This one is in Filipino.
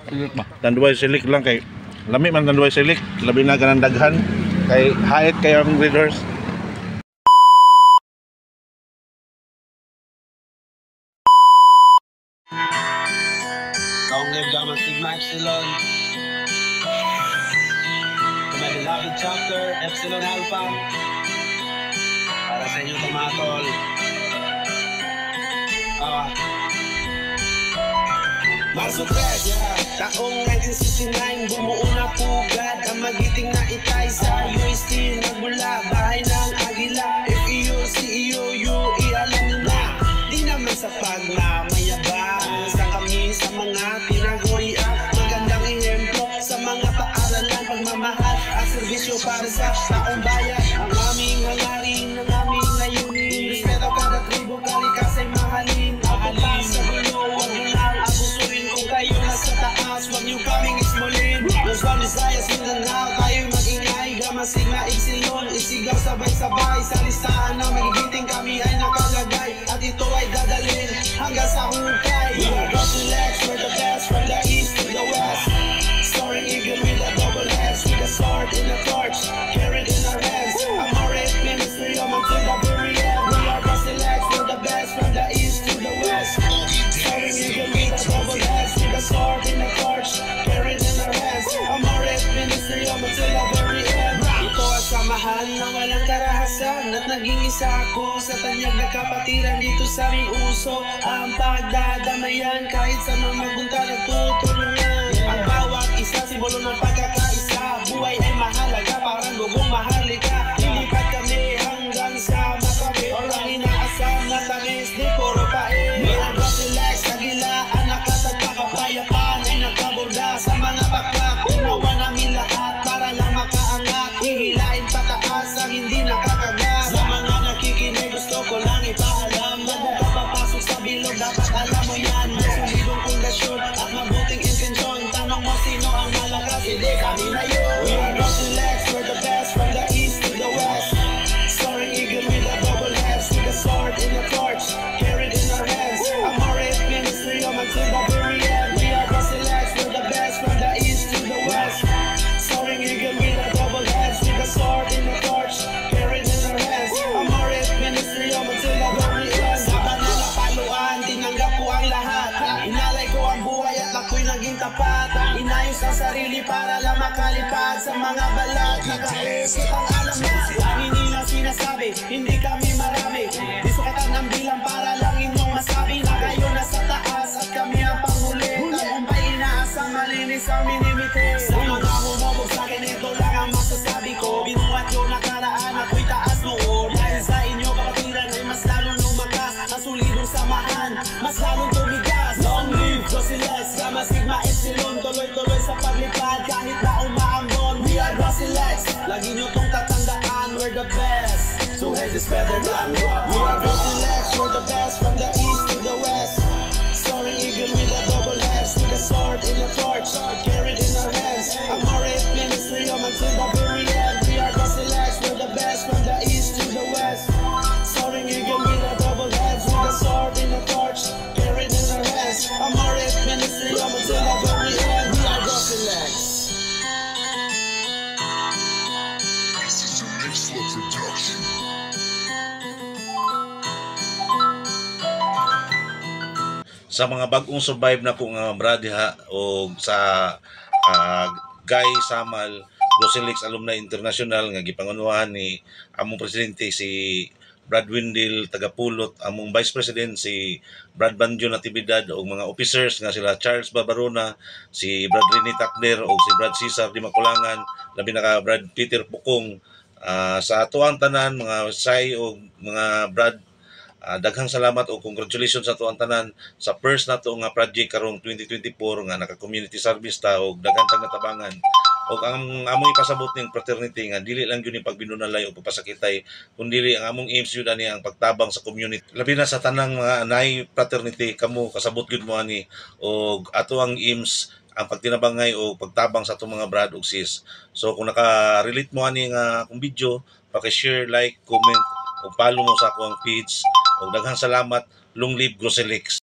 Silik ba? Tanduay silik lang kay lami man tanduay silik, labi na ganang daghan kay hait kay ang breeders. Long live Gamma Sigma Epsilon. May beloved chapter, Epsilon Alpha. Para sa inyo mga tol. Marso 3, taong 1969, bumuo na pugad ang magiting na itay sa UST. Nagmula bahay ng Agila, FEU, CEO, UE, alam nyo na. Di naman sa pagmamayabang sa kami sa mga tinagurian. Magandang ehemplo sa mga paaralan, pagmamahal at serbisyo para sa taong bayan. Ang aming hangarin, ang aming layunin, respeto kada tribo, kalikas ay mahalin. Ako pa sa gulo, wag nyo lang abusuin. Kung kayo nasa taas, wag nyo kaming ismulin. Luzon, Visayas, Mindanao, tayo mag-ingay. Gamma Sigma Epsilon, isigaw sabay-sabay. Sa listahan na magigiting kami ay nakalagay. At ito ay dadalhin hanggang sa hukay. We are Gossilex, we're the best from the east to the west. Soaring eagle with a double S, with a sword in a torch, carried in our hands. I'm already ministry of until the very end. We are Gossilex, we're the best from the east to the west. Soaring eagle with a double S, with a sword in a torch, carried in our hands. I'm already ministry of until the very end. Ito ang samahan na walang karahasan at naging isa ako sa tanyag na kapatiran dito sa aming uso. Ang pagdadamayan kahit sa mga magunta nagtutulungan. Ang bawat isa simbolo ng pagkakaisa. Buhay ay mahalaga, parang gugong mahalika. Lilipat kami hanggang sa makabi. Walang inaasam na tamis, di puro pae. Mga Gossilex, kagilaan, nakatagpakapayapaan ay nagkaborda sa mga baklak. Ginawa namin lahat para lang makaangat. Hihilain pataas ang hindi nakakagat. Sa mga nakikinig gusto ko lang ipaalam. Bago ka papasok sa bilog, dapat alam mo yan. May sumibong pundasyon at mabuting intensyon. Tanong mo sino ang malakas, hindi kami na yun. We are Gossilex, we're the best from the east to the west. Soaring eagle with a double S, with a sword in a torch, carried in our hands. I'm already ministry of until the very end. We are Gossilex, we're the best from the east to the west. Soaring eagle with a double S, with a sword in a torch, carried in our hands. I'm already ministry of until the very end. Sa banal na paluan, tinanggap ko ang lahat. Inalay ko ang buhay at ako'y naging tapat. Inayos sa sarili para lang makalipad sa mga balat. Nakaisip ang alam na ang inilang sinasabi, hindi kami marami. Di sukatan ng bilang para lang inyong masabi na kayo nasa taas at kami ang panghuli. Tagumpay inaasang malinis ang minimite. Sa mga humobog sa akin, ito lang ang masasabi ko. Binuhat yung nakaraan, ako'y taas noon. Dahil sa inyo kapatiran ay mas lalong lumakas. Ang solidong samahan, mas lalong tumigas. Long live Gossilex, Gamma Sigma Epsilon. Tuloy-tuloy sa paglipad kahit na umaambon. We are Gossilex, lagi nyo tong tatandaan. We're the best, so head is better than what. We are Gossilex, we're the best from the east to the west. Soaring eagle with a double S, with a sword in a torch, carried in our hands. I'm already ministry of until the very end. We are Gossilex, we're the best from the east to the west. Soaring eagle with a double S, with a sword in a torch, carried in our hands. I'm already ministry of until the very end. We are Gossilex. This is a Mixler production. Sa mga bagong survive na kung brad diha o sa Guy Samal Gossilex Alumni International nga gipangunuhan ni among presidente si Brad Windel Tagapulot, among Vice President si Brad Banjo Natividad o mga officers nga sila Charles Barbarona, si Brad Rene Takder o si Brad Cesar Di Makulangan, labi na ka Brad Peter Pukong, sa atuang tanan mga say o mga Brad, daghang salamat o congratulations sa atuang tanan sa first na to nga project karong 2024 nga naka community service ta og daghang tag natabangan. O ang among ipasabot ning fraternity nga dili lang gyud ni pagbinunalay o pagpasakitay kundi ang among aims gyud ani ang pagtabang sa community. Labi na sa tanang mga anay fraternity kamo kasabot gyud mo ani og ato ang aims ang pagtinabangay o pagtabang sa atong mga brad ug sis. So kung naka-relate mo ani nga akong video, paki-share, like, comment ug follow mo sa akong page. Ug daghang salamat. Long live Gossilex.